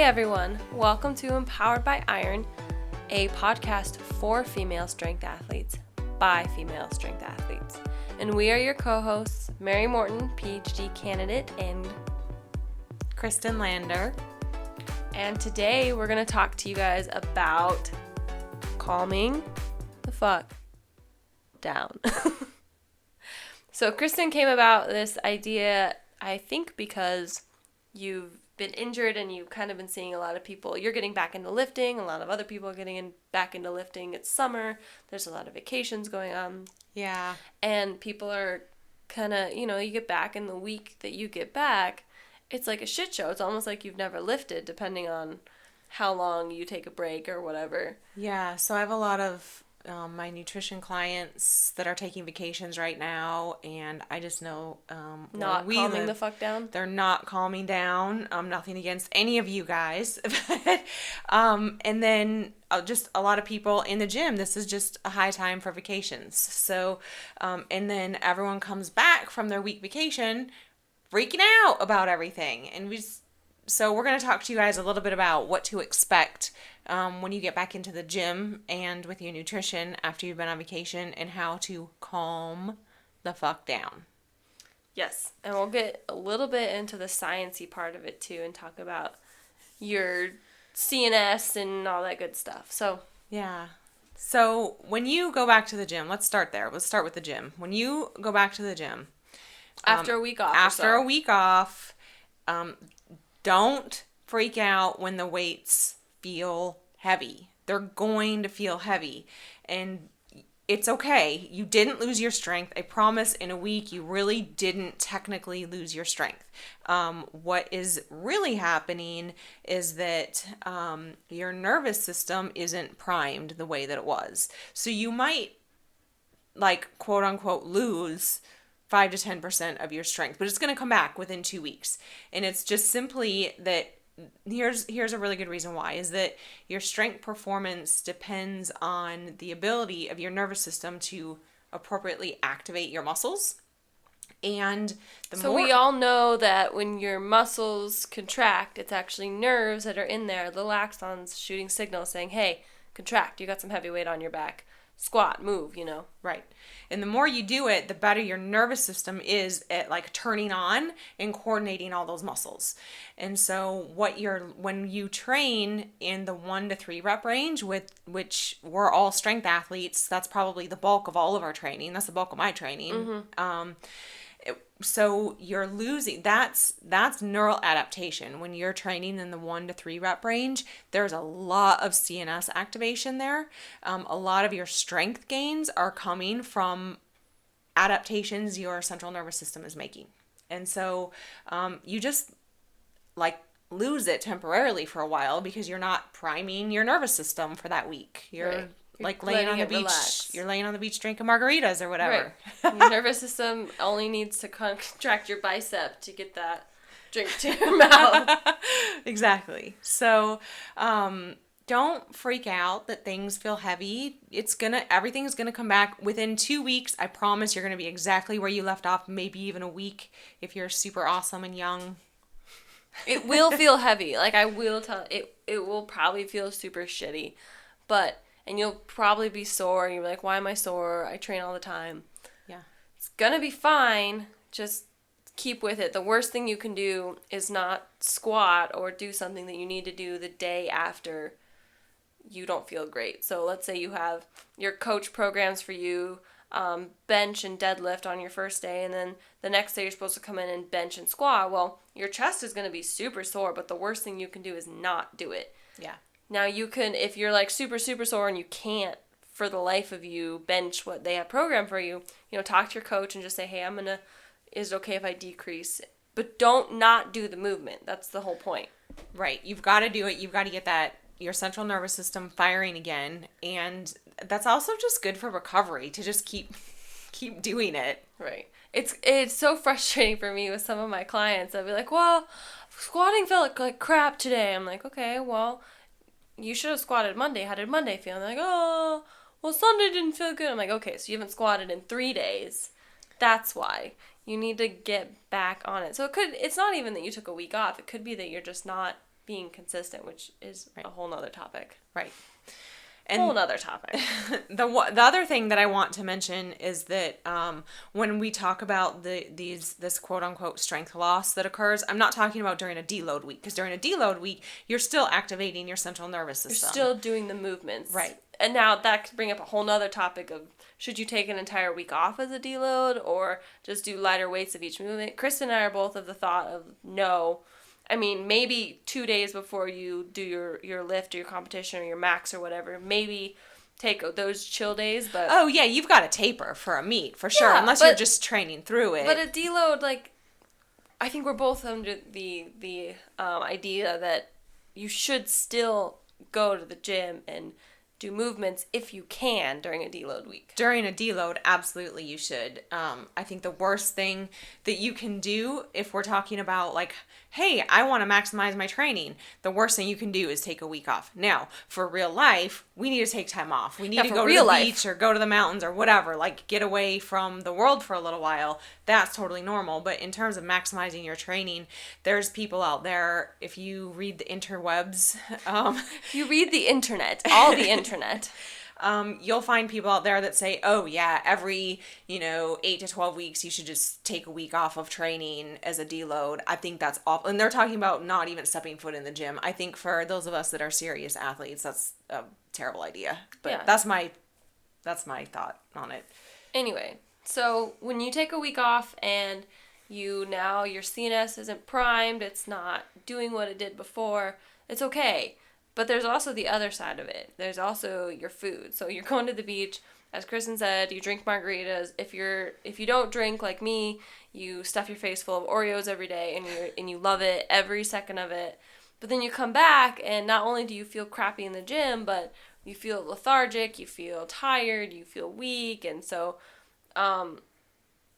everyone, welcome to Empowered by Iron, a podcast for female strength athletes by female strength athletes. And we are your co-hosts, Mary Morton, PhD candidate, and Kristen Lander. And today we're going to talk to you guys about calming the fuck down. So Kristen came about this idea, I think, because you've been injured and you've kind of been seeing a lot of people. You're getting back into lifting. A lot of other people are getting back into lifting. It's summer. There's a lot of vacations going on. Yeah. And people are kind of, you get back in the week that you get back, it's like a shit show. It's almost like you've never lifted, depending on how long you take a break or whatever. Yeah. So I have a lot of my nutrition clients that are taking vacations right now, and I just know not calming the fuck down. They're not calming down. Nothing against any of you guys, and then just a lot of people in the gym. This is just a high time for vacations. So, and then everyone comes back from their week vacation, freaking out about everything, and So we're going to talk to you guys a little bit about what to expect when you get back into the gym and with your nutrition after you've been on vacation, and how to calm the fuck down. Yes, and we'll get a little bit into the sciencey part of it too, and talk about your CNS and all that good stuff. So yeah. So when you go back to the gym, let's start there. Let's start with the gym. When you go back to the gym after a week off, don't freak out when the weights feel heavy. They're going to feel heavy. And it's okay. You didn't lose your strength. I promise in a week you really didn't technically lose your strength. What is really happening is that your nervous system isn't primed the way that it was. So you might, quote unquote, lose 5 to 10% of your strength, but it's going to come back within 2 weeks. And it's just simply that here's a really good reason why, is that your strength performance depends on the ability of your nervous system to appropriately activate your muscles. And we all know that when your muscles contract, it's actually nerves that are in there, little axons shooting signals saying, hey, contract, you got some heavy weight on your back. Squat, move, Right. And the more you do it, the better your nervous system is at turning on and coordinating all those muscles. And so when you train in the 1 to 3 rep range, which we're all strength athletes, that's probably the bulk of all of our training. That's the bulk of my training. Mm-hmm. So you're losing, that's neural adaptation. When you're training in the 1 to 3 rep range, there's a lot of CNS activation there. A lot of your strength gains are coming from adaptations your central nervous system is making. And so you just lose it temporarily for a while because you're not priming your nervous system for that week. You're laying on the beach. Relax. You're laying on the beach drinking margaritas or whatever. Right. Your nervous system only needs to contract your bicep to get that drink to your mouth. Exactly. So, don't freak out that things feel heavy. Everything's gonna come back within 2 weeks. I promise you're gonna be exactly where you left off, maybe even a week if you're super awesome and young. It will feel heavy. I will tell it will probably feel super shitty, and you'll probably be sore. You're like, why am I sore? I train all the time. Yeah. It's going to be fine. Just keep with it. The worst thing you can do is not squat or do something that you need to do the day after you don't feel great. So let's say you have your coach programs for you, bench and deadlift on your first day, and then the next day you're supposed to come in and bench and squat. Well, your chest is going to be super sore, but the worst thing you can do is not do it. Yeah. Now you can, if you're super, super sore and you can't for the life of you bench what they have programmed for you, talk to your coach and just say, hey, is it okay if I decrease? But don't not do the movement. That's the whole point. Right. You've got to do it. You've got to get your central nervous system firing again. And that's also just good for recovery, to just keep doing it. Right. It's so frustrating for me with some of my clients. I'll be like, well, squatting felt like crap today. I'm like, okay, well, you should have squatted Monday. How did Monday feel? And they're like, oh, well, Sunday didn't feel good. I'm like, okay, so you haven't squatted in 3 days. That's why. You need to get back on it. So it's not even that you took a week off. It could be that you're just not being consistent, which is a whole nother topic. Right. And whole nother topic. The other thing that I want to mention is that when we talk about this quote unquote strength loss that occurs, I'm not talking about during a deload week, because during a deload week you're still activating your central nervous system. You're still doing the movements, right? And now that could bring up a whole nother topic of should you take an entire week off as a deload or just do lighter weights of each movement. Chris and I are both of the thought of no. I mean, maybe 2 days before you do your lift or your competition or your max or whatever, maybe take those chill days, but... Oh, yeah, you've got to taper for a meet, for sure, unless you're just training through it. But a deload, like, I think we're both under the idea that you should still go to the gym and do movements if you can during a deload week. During a deload, absolutely you should. I think the worst thing that you can do if we're talking about like, hey, I want to maximize my training, the worst thing you can do is take a week off. Now, for real life, we need to take time off. We need to go to the beach or go to the mountains or whatever, like get away from the world for a little while. That's totally normal. But in terms of maximizing your training, there's people out there, if you read the interwebs, if you read the internet, all the internet, you'll find people out there that say, oh yeah, every, 8 to 12 weeks, you should just take a week off of training as a deload. I think that's awful. And they're talking about not even stepping foot in the gym. I think for those of us that are serious athletes, that's a terrible idea. But yeah. That's my thought on it. Anyway, so when you take a week off and your CNS isn't primed, it's not doing what it did before, it's okay. But there's also the other side of it. There's also your food. So you're going to the beach, as Kristen said, you drink margaritas. If you don't drink like me, you stuff your face full of Oreos every day and you love it, every second of it. But then you come back and not only do you feel crappy in the gym, but you feel lethargic, you feel tired, you feel weak, and so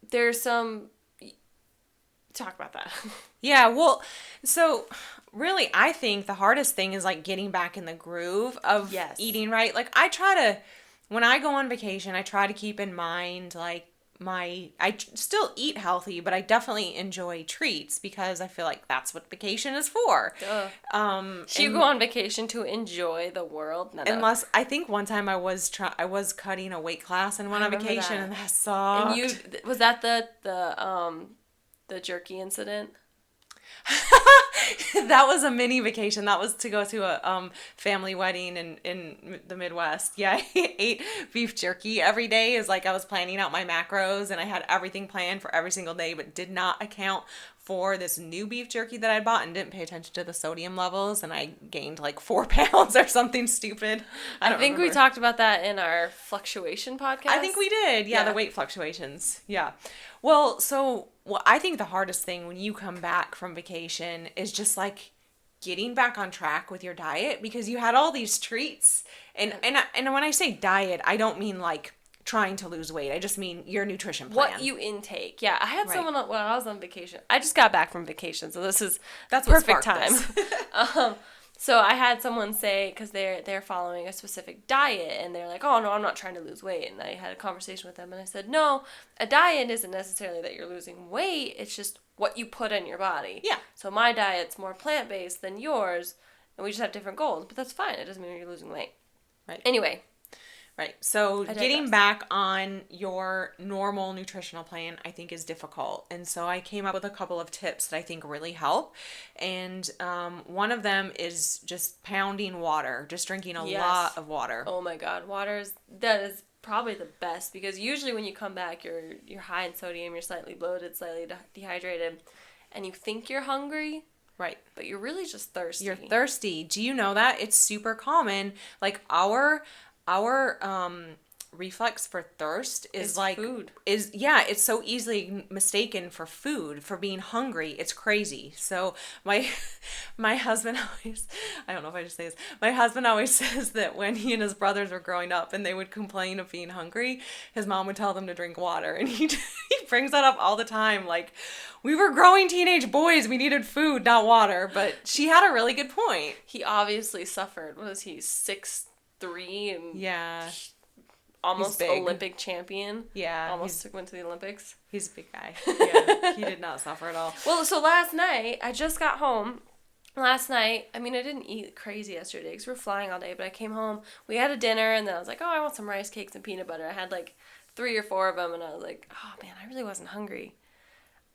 there's some... Talk about that. Yeah, well, so really I think the hardest thing is like getting back in the groove of eating right. Like when I go on vacation, I try to keep in mind like I still eat healthy, but I definitely enjoy treats because I feel like that's what vacation is for. So you go on vacation to enjoy the world? No. Unless, I think one time I was cutting a weight class and went on vacation and that sucked. And was that the jerky incident? That was a mini vacation. That was to go to a family wedding in the Midwest. Yeah, I ate beef jerky every day. Is like I was planning out my macros and I had everything planned for every single day, but did not account for this new beef jerky that I bought and didn't pay attention to the sodium levels, and I gained like 4 pounds or something stupid. I think we talked about that in our fluctuation podcast. I think we did. Yeah, the weight fluctuations. Yeah. Well, I think the hardest thing when you come back from vacation is just like getting back on track with your diet, because you had all these treats. And when I say diet, I don't mean like trying to lose weight. I just mean your nutrition plan. What you intake. Yeah, I had someone when I was on vacation. I just got back from vacation, so that's perfect time. So I had someone say, because they're following a specific diet, and they're like, oh, no, I'm not trying to lose weight. And I had a conversation with them, and I said, no, a diet isn't necessarily that you're losing weight. It's just what you put in your body. Yeah. So my diet's more plant-based than yours, and we just have different goals. But that's fine. It doesn't mean you're losing weight. Right. Anyway. Right. So getting back on your normal nutritional plan, I think, is difficult. And so I came up with a couple of tips that I think really help. And one of them is just pounding water, just drinking a lot of water. Oh my God. That is probably the best, because usually when you come back, you're high in sodium, you're slightly bloated, slightly dehydrated, and you think you're hungry. Right. But you're really just thirsty. You're thirsty. Do you know that? It's super common. Like our reflex for thirst is like food. It's so easily mistaken for food, for being hungry. It's crazy. So my husband always, I don't know if I should say this, my husband always says that when he and his brothers were growing up and they would complain of being hungry, his mom would tell them to drink water, and he brings that up all the time. Like, we were growing teenage boys, we needed food, not water. But she had a really good point. He obviously suffered. What was he, 6'3" and almost Olympic champion? Yeah. Almost went to the Olympics. He's a big guy. Yeah, he did not suffer at all. Well, so last night, I just got home. last night, I mean, I didn't eat crazy yesterday because we're flying all day, but I came home, we had a dinner, and then I was like, oh, I want some rice cakes and peanut butter. I had like 3 or 4 of them, and I was like, oh man, I really wasn't hungry.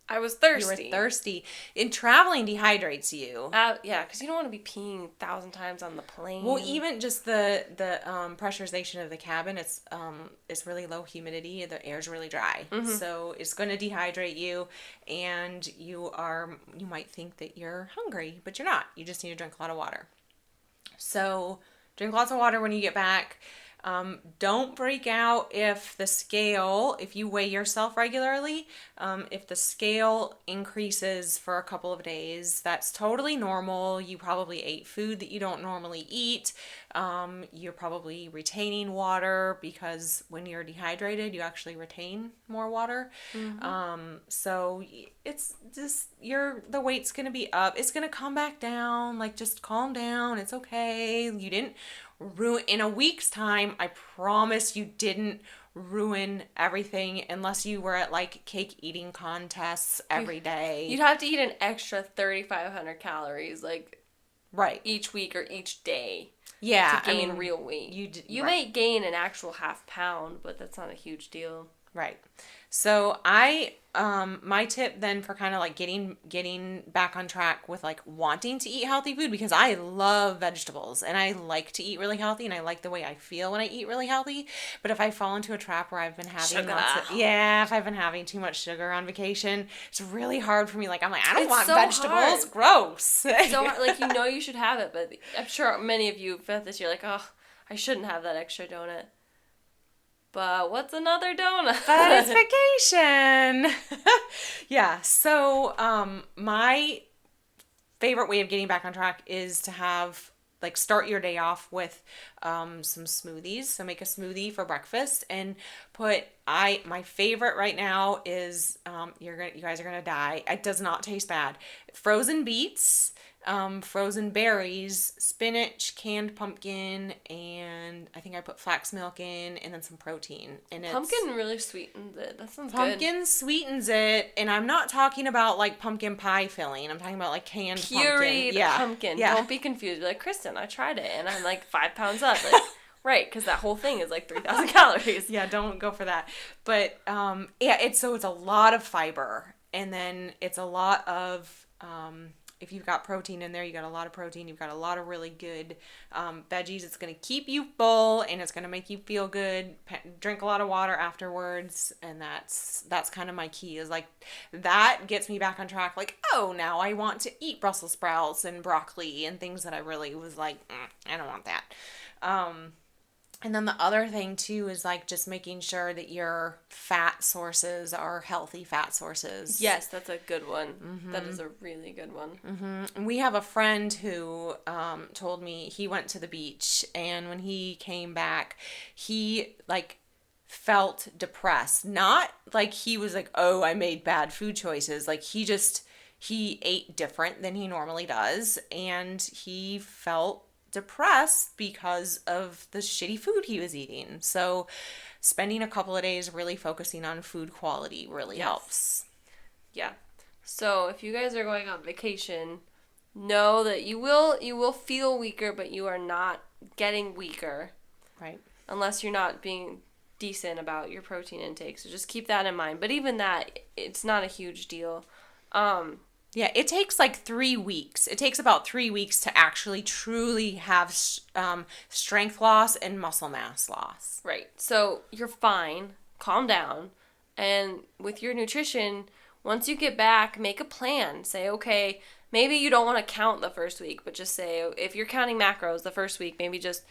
I was You were thirsty. thirsty. And traveling dehydrates you. Yeah, because you don't want to be peeing 1,000 times on the plane. Well, even just the pressurization of the cabin, it's really low humidity. The air's really dry, so it's going to dehydrate you, and you might think that you're hungry, but you're not. You just need to drink a lot of water. So drink lots of water when you get back. Don't freak out if you weigh yourself regularly, if the scale increases for a couple of days, that's totally normal. You probably ate food that you don't normally eat. You're probably retaining water because when you're dehydrated, you actually retain more water. So it's just the weight's gonna be up. It's gonna come back down. Like, just calm down. It's okay. You didn't ruin in a week's time. I promise you didn't ruin everything unless you were at like cake eating contests every day. You'd have to eat an extra 3,500 calories like Right. each week or each day. Yeah. To gain real weight. You right. might gain an actual ½ pound, but that's not a huge deal. Right. So my tip then for kind of like getting back on track with like wanting to eat healthy food, because I love vegetables and I like to eat really healthy and I like the way I feel when I eat really healthy. But if I fall into a trap where I've been having if I've been having too much sugar on vacation, it's really hard for me. Like, I'm like, I don't want vegetables. Hard. Gross. So like, you should have it, but I'm sure many of you felt this. You're like, oh, I shouldn't have that extra donut. But what's another donut? But it's vacation. Yeah. So my favorite way of getting back on track is to have start your day off with some smoothies. So make a smoothie for breakfast and my favorite right now is you guys are gonna die. It does not taste bad. Frozen beets, frozen berries, spinach, canned pumpkin, and I think I put flax milk in, and then some protein. And pumpkin really sweetens it. That sounds good. Pumpkin sweetens it, and I'm not talking about like pumpkin pie filling. I'm talking about like canned pureed pumpkin. Yeah. Don't be confused. You're like, Kristen, I tried it, and I'm like 5 pounds up. Like, right, because that whole thing is like 3,000 calories. Yeah, don't go for that. But it's a lot of fiber, and then it's a lot of if you've got protein in there, you got a lot of protein. You've got a lot of really good veggies. It's going to keep you full, and it's going to make you feel good. Drink a lot of water afterwards, and that's kind of my key. Is like that gets me back on track. Like, oh, now I want to eat Brussels sprouts and broccoli and things that I really was like, I don't want that. And then the other thing too is like just making sure that your fat sources are healthy fat sources. Yes, that's a good one. Mm-hmm. That is a really good one. Mm-hmm. We have a friend who told me he went to the beach, and when he came back, he felt depressed. Not like he was like, oh, I made bad food choices. Like he ate different than he normally does, and he felt depressed because of the shitty food he was eating. So spending a couple of days really focusing on food quality really helps. Yeah. So if you guys are going on vacation, know that you will feel weaker, but you are not getting weaker. Right. Unless you're not being decent about your protein intake. So just keep that in mind. But even that, it's not a huge deal. Yeah, it takes 3 weeks. It takes about 3 weeks to actually truly have strength loss and muscle mass loss. Right. So you're fine. Calm down. And with your nutrition, once you get back, make a plan. Say, okay, maybe you don't want to count the first week, but just say, if you're counting macros the first week, maybe just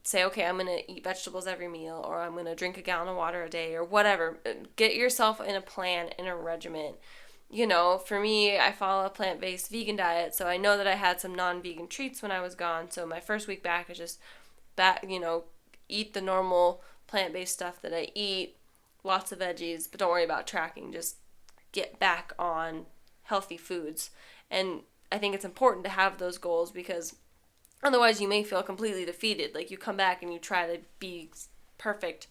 say, okay, I'm going to eat vegetables every meal, or I'm going to drink a gallon of water a day, or whatever. Get yourself in a plan, in a regimen. You know, for me, I follow a plant-based vegan diet, so I know that I had some non-vegan treats when I was gone. So my first week back is just eat the normal plant-based stuff that I eat, lots of veggies, but don't worry about tracking. Just get back on healthy foods. And I think it's important to have those goals, because otherwise you may feel completely defeated. Like, you come back and you try to be perfect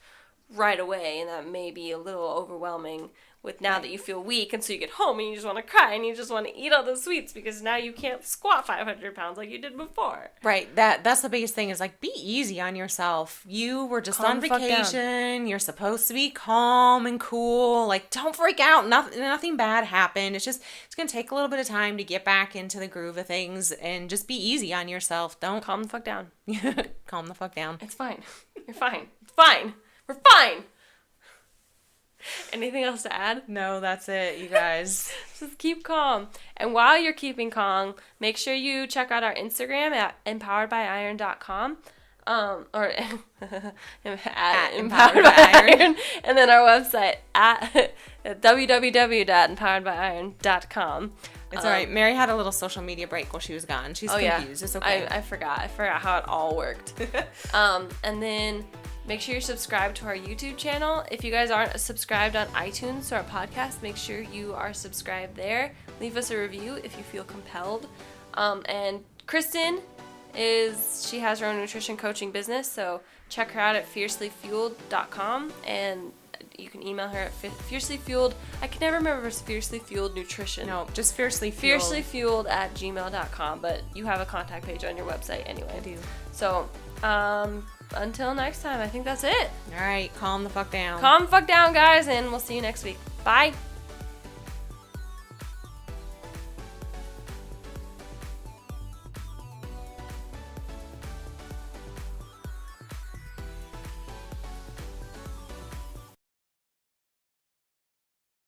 right away, and that may be a little overwhelming with now that you feel weak, and so you get home and you just want to cry and you just want to eat all the sweets because now you can't squat 500 pounds like you did before. Right. That's the biggest thing is like be easy on yourself. You were just Calm on the fuck down. vacation. You're supposed to be calm and cool. Like don't freak out. Nothing bad happened. It's gonna take a little bit of time to get back into the groove of things and just be easy on yourself. Don't Calm the fuck down. calm the fuck down. It's fine. You're fine. It's fine. We're fine. Anything else to add? No, that's it, you guys. Just keep calm. And while you're keeping calm, make sure you check out our Instagram at empoweredbyiron.com. Or at Empowered by Iron. And then our website at www.empoweredbyiron.com. It's all right. Mary had a little social media break while she was gone. She's confused. It's okay. I forgot how it all worked. And then make sure you're subscribed to our YouTube channel. If you guys aren't subscribed on iTunes to our podcast, make sure you are subscribed there. Leave us a review if you feel compelled. And Kristen she has her own nutrition coaching business, so check her out at fiercelyfueled.com, and you can email her at fiercelyfueled. I can never remember if it's Fiercely Fueled Nutrition. No, just Fiercely Fueled. Fiercelyfueled@gmail.com, but you have a contact page on your website anyway. I do. So, until next time, I think that's it. All right, calm the fuck down. Calm the fuck down, guys, and we'll see you next week. Bye.